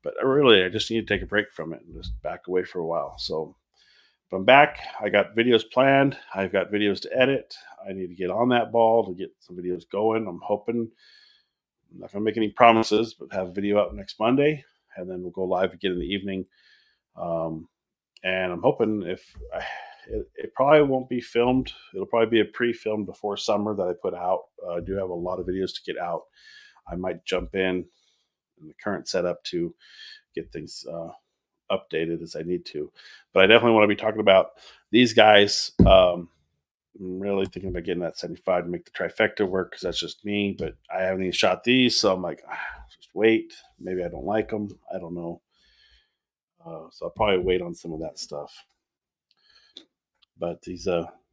But I just need to take a break from it and just back away for a while. So but I'm back. I got videos planned. I've got videos to edit. I need to get on that ball to get some videos going. I'm not going to make any promises, but have a video up next Monday, and then we'll go live again in the evening. Um, and I'm hoping it probably won't be filmed. It'll probably be a pre-filmed before summer that I put out. I do have a lot of videos to get out. I might jump in the current setup to get things updated as I need to. But I definitely want to be talking about these guys. I'm really thinking about getting that 75 to make the trifecta work because that's just me. But I haven't even shot these, so I'm like, just wait. Maybe I don't like them. I don't know. So I'll probably wait on some of that stuff. But these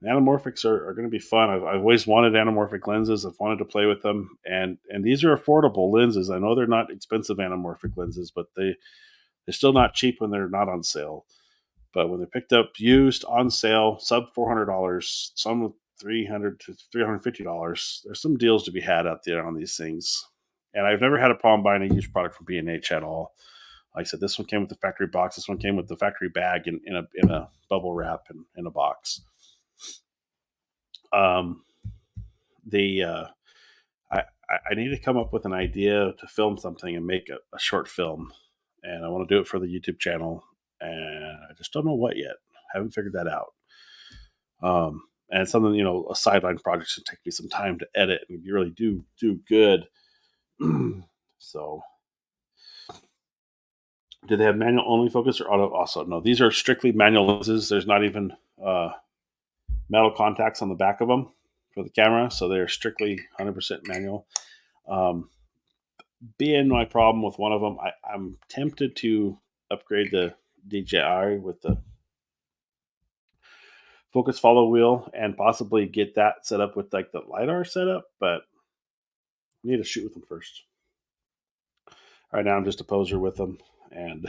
anamorphics are going to be fun. I've always wanted anamorphic lenses. I've wanted to play with them, and these are affordable lenses. I know they're not expensive anamorphic lenses, but they're still not cheap when they're not on sale. But when they're picked up used on sale, sub $400, some $300 to $350, there's some deals to be had out there on these things. And I've never had a problem buying a used product from B&H at all. Like I said, this one came with the factory box. This one came with the factory bag in a bubble wrap and in a box. Um, the I I need to come up with an idea to film something and make a short film, and I want to do it for the YouTube channel, and I just don't know what yet. Haven't figured that out. And it's something, a sideline project should take me some time to edit and really do good. So, do they have manual only focus or auto also? No, these are strictly manual lenses. There's not even metal contacts on the back of them for the camera, so they're strictly 100% manual. Um, Being my problem with one of them, I'm tempted to upgrade the DJI with the focus follow wheel and possibly get that set up with like the LiDAR setup, but I need to shoot with them first. Right now I'm just a poser with them and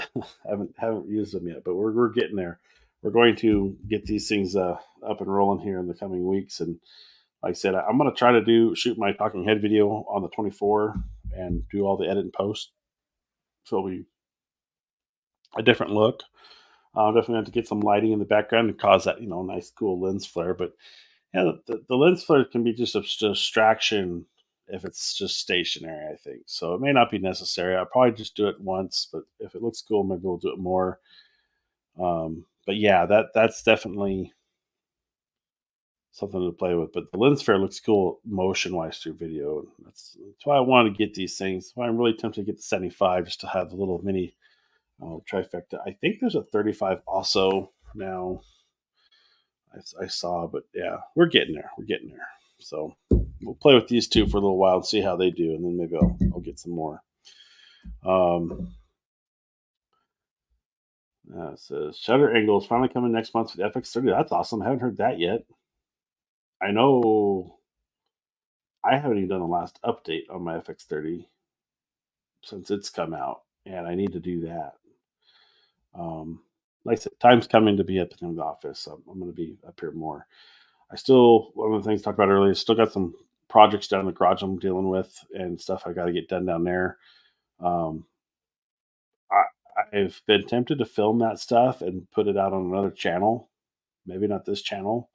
haven't used them yet, but we're getting there. We're going to get these things up and rolling here in the coming weeks. And like I said, I'm going to try to shoot my talking head video on the 24 and do all the edit and post. So it'll be a different look. I'll definitely have to get some lighting in the background to cause that, nice cool lens flare. But yeah, the lens flare can be just a distraction if it's just stationary, I think. So it may not be necessary. I'll probably just do it once, but if it looks cool, maybe we'll do it more. But yeah, that's definitely something to play with. But the lens flare looks cool motion wise through video. That's why I want to get these things. That's why I'm really tempted to get the 75 just to have the little mini trifecta. I think there's a 35 also now. I saw, but yeah, we're getting there. We're getting there. So we'll play with these two for a little while and see how they do, and then maybe I'll get some more. It says Shutter Angle is finally coming next month for the FX30. That's awesome. I haven't heard that yet. I know I haven't even done the last update on my FX30 since it's come out, and I need to do that. Um, like I said, time's coming to be up in the office. So I'm going to be up here more. I still, one of the things I talked about earlier, still got some projects down in the garage I'm dealing with and stuff I got to get done down there. Um, I, I've been tempted to film that stuff and put it out on another channel. Maybe not this channel.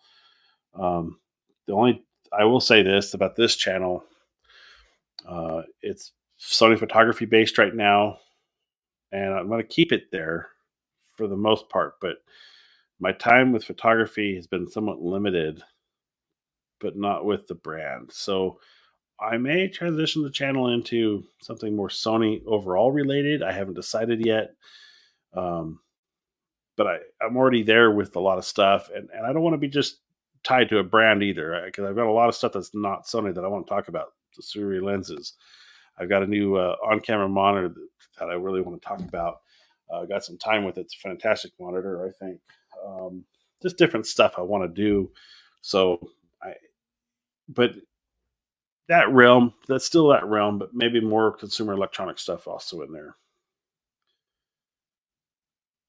Um, the only I will say this about this channel, it's Sony photography based right now, and I'm going to keep it there for the most part. But my time with photography has been somewhat limited, but not with the brand. So I may transition the channel into something more Sony overall related. I haven't decided yet. Um, but I'm already there with a lot of stuff, and I don't want to be just tied to a brand either, because I've got a lot of stuff that's not Sony that I want to talk about. The Suri lenses. I've got a new on-camera monitor that I really want to talk about. Got some time with it. It's a fantastic monitor, I think. Um, just different stuff I want to do. So I, but that realm, that's still that realm, but maybe more consumer electronic stuff also in there.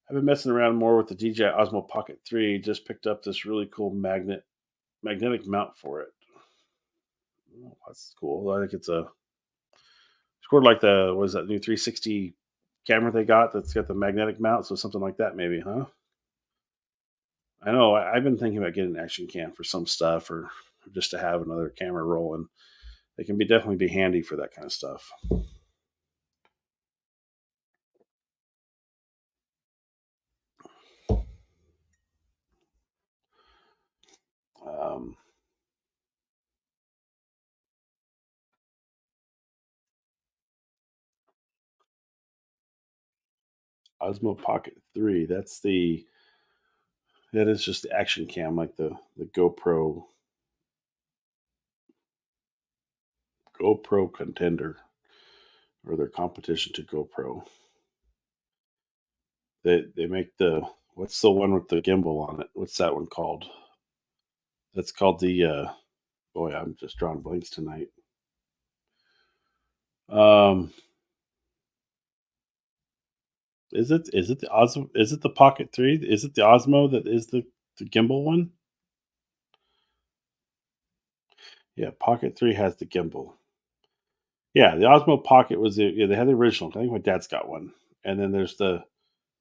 I've been messing around more with the DJI Osmo Pocket 3. Just picked up this really cool magnetic mount for it. Oh, that's cool. I think it's sort of like the what is that new 360 camera they got that's got the magnetic mount, so something like that maybe, huh? I know I've been thinking about getting an action cam for some stuff or just to have another camera rolling. They can be definitely be handy for that kind of stuff. Um, Osmo Pocket 3, that is just the action cam like the GoPro contender or their competition to GoPro. They make the what's the one with the gimbal on it? What's that one called? That's called the boy, I'm just drawing blanks tonight. Um is it the Osmo, is it the Pocket 3? Is it the Osmo that is the gimbal one? Yeah, Pocket 3 has the gimbal. Yeah, the Osmo Pocket was yeah, they had the original. I think my dad's got one. And then there's they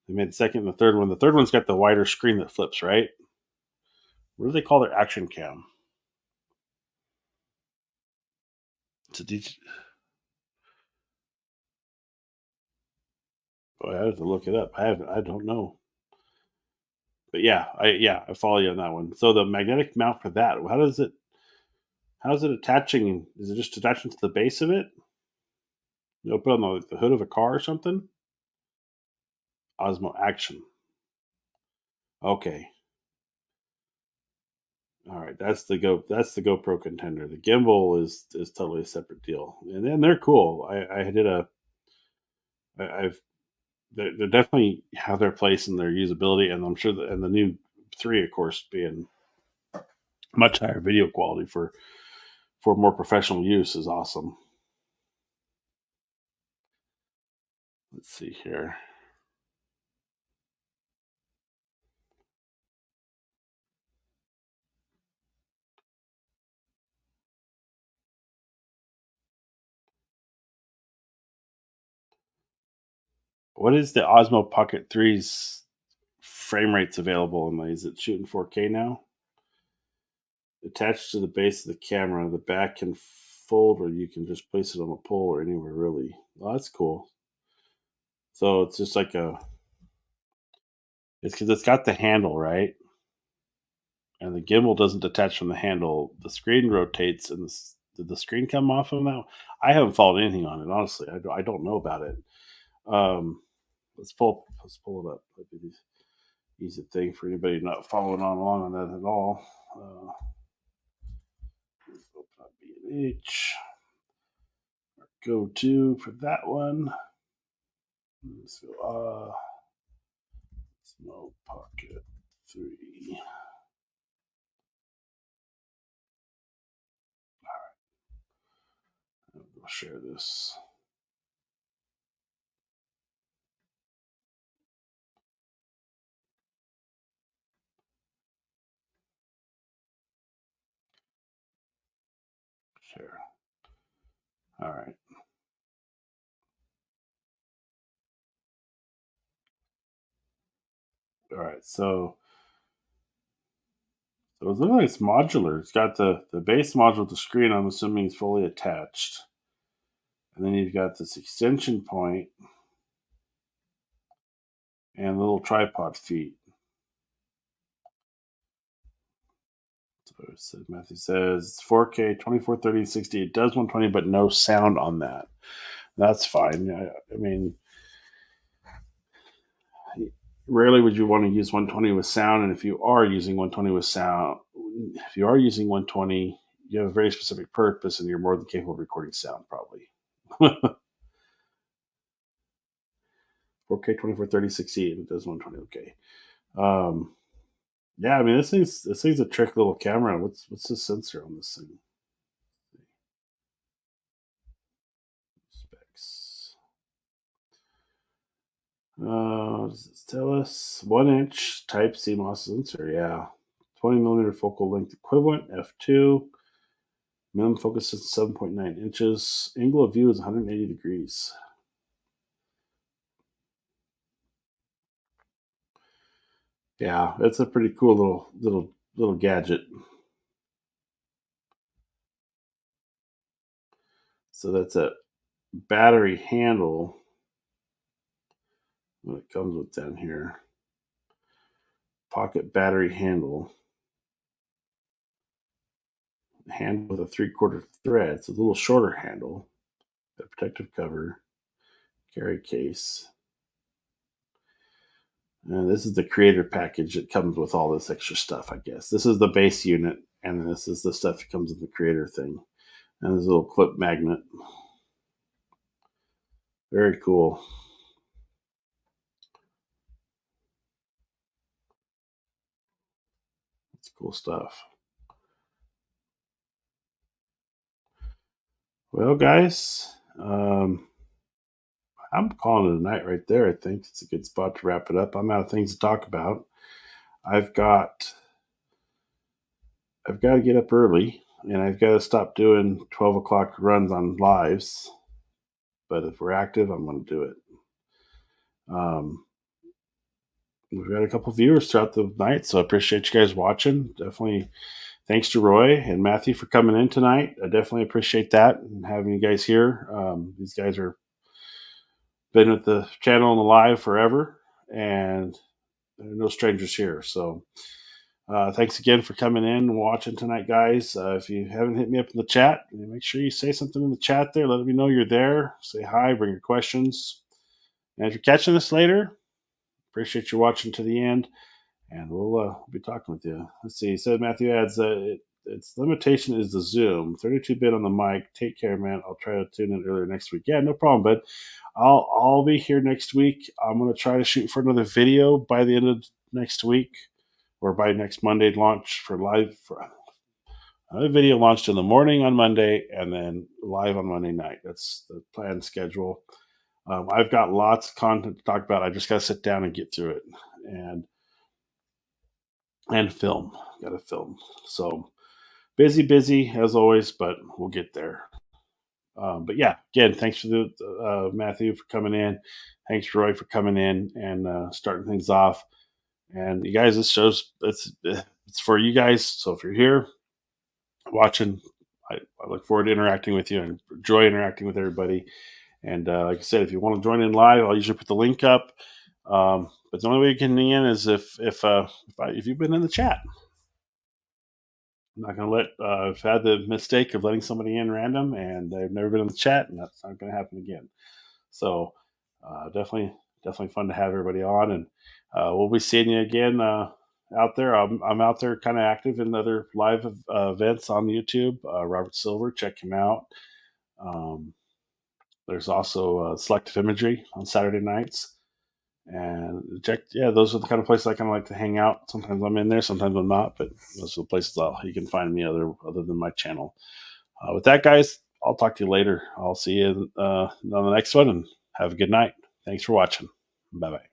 made the second and the third one. The third one's got the wider screen that flips, right? What do they call their action cam? It's a DJ. Boy, I have to look it up. I don't know. But I follow you on that one. So the magnetic mount for that, how's it attaching? Is it just attaching to the base of it? You know, put on the hood of a car or something? Osmo Action. Okay. All right. That's the GoPro contender. The gimbal is totally a separate deal. And then they're cool. I did a I've they definitely have their place in their usability, and I'm sure that and the new 3 of course being much higher video quality for more professional use is awesome. Let's see here. What is the Osmo Pocket 3's frame rates available in? Is it shooting 4K now? Attached to the base of the camera, the back can fold, or you can just place it on a pole or anywhere really. Well, that's cool. So it's just like it's because it's got the handle right, and the gimbal doesn't detach from the handle. The screen rotates, and did the screen come off of now? I haven't followed anything on it honestly. I don't know about it. Um, let's pull it up. That'd be the easy thing for anybody not following on along on that at all. Open up B&H. Go to for that one. Let's go. Smoke Pocket 3. I'll share this. Share. All right. All right. So it looks like it's modular. It's got the base module, the screen, I'm assuming is fully attached. And then you've got this extension point and little tripod feet. So Matthew says it's 4K, 2430, 60. It does 120, but no sound on that. That's fine. I mean, rarely would you want to use 120 with sound. And if you are using 120 with sound, if you are using 120, you have a very specific purpose and you're more than capable of recording sound, probably. 4K, 2430, 60, and it does 120. Okay. Yeah, I mean, this thing's a trick little camera. What's the sensor on this thing? Specs. Does it tell us 1 inch Type C MOS sensor? Yeah, 20 millimeter focal length equivalent f2. Minimum focus is 7.9 inches. Angle of view is 180 degrees. Yeah, it's a pretty cool little gadget. So that's a battery handle. What it comes with down here. Pocket battery handle. Handle with a 3/4 thread. It's a little shorter handle. A protective cover. Carry case. And this is the creator package that comes with all this extra stuff, I guess. This is the base unit, and this is the stuff that comes with the creator thing. And this little clip magnet. Very cool. It's cool stuff. Well, guys, I'm calling it a night right there. I think it's a good spot to wrap it up. I'm out of things to talk about. I've got to get up early, and I've got to stop doing 12 o'clock runs on lives. But if we're active, I'm going to do it. We've got a couple viewers throughout the night, so I appreciate you guys watching. Definitely thanks to Roy and Matthew for coming in tonight. I definitely appreciate that and having you guys here. These guys are been with the channel and the live forever, and they're no strangers here. So thanks again for coming in and watching tonight, guys. If you haven't hit me up in the chat, make sure you say something in the chat there. Let me know you're there. Say hi, bring your questions. And if you're catching this later, appreciate you watching to the end, and we'll be talking with you. Let's see. So Matthew adds its limitation is the zoom. 32-bit on the mic. Take care, man. I'll try to tune in earlier next week. Yeah, no problem, bud. I'll be here next week. I'm gonna try to shoot for another video by the end of next week, or by next Monday launch for live. For another video launched in the morning on Monday, and then live on Monday night. That's the planned schedule. I've got lots of content to talk about. I just got to sit down and get through it, and film. Got to film. So busy as always, but we'll get there. But yeah, again, thanks for the Matthew for coming in. Thanks Roy for coming in and starting things off. And you guys, this shows it's for you guys. So if you're here watching, I look forward to interacting with you and enjoy interacting with everybody. And like I said, if you want to join in live, I'll usually put the link up. But the only way you can get in is if you've been in the chat. I'm not going to let. I've had the mistake of letting somebody in random, and they've never been in the chat, and that's not going to happen again. So definitely fun to have everybody on, and we'll be seeing you again out there. I'm out there, kind of active in other live events on YouTube. Robert Silver, check him out. There's also Selective Imagery on Saturday nights. And those are the kind of places I kind of like to hang out. Sometimes I'm in there, sometimes I'm not, but those are the places you can find me other than my channel. With that, guys, I'll talk to you later. I'll see you on the next one, and have a good night. Thanks for watching. Bye bye.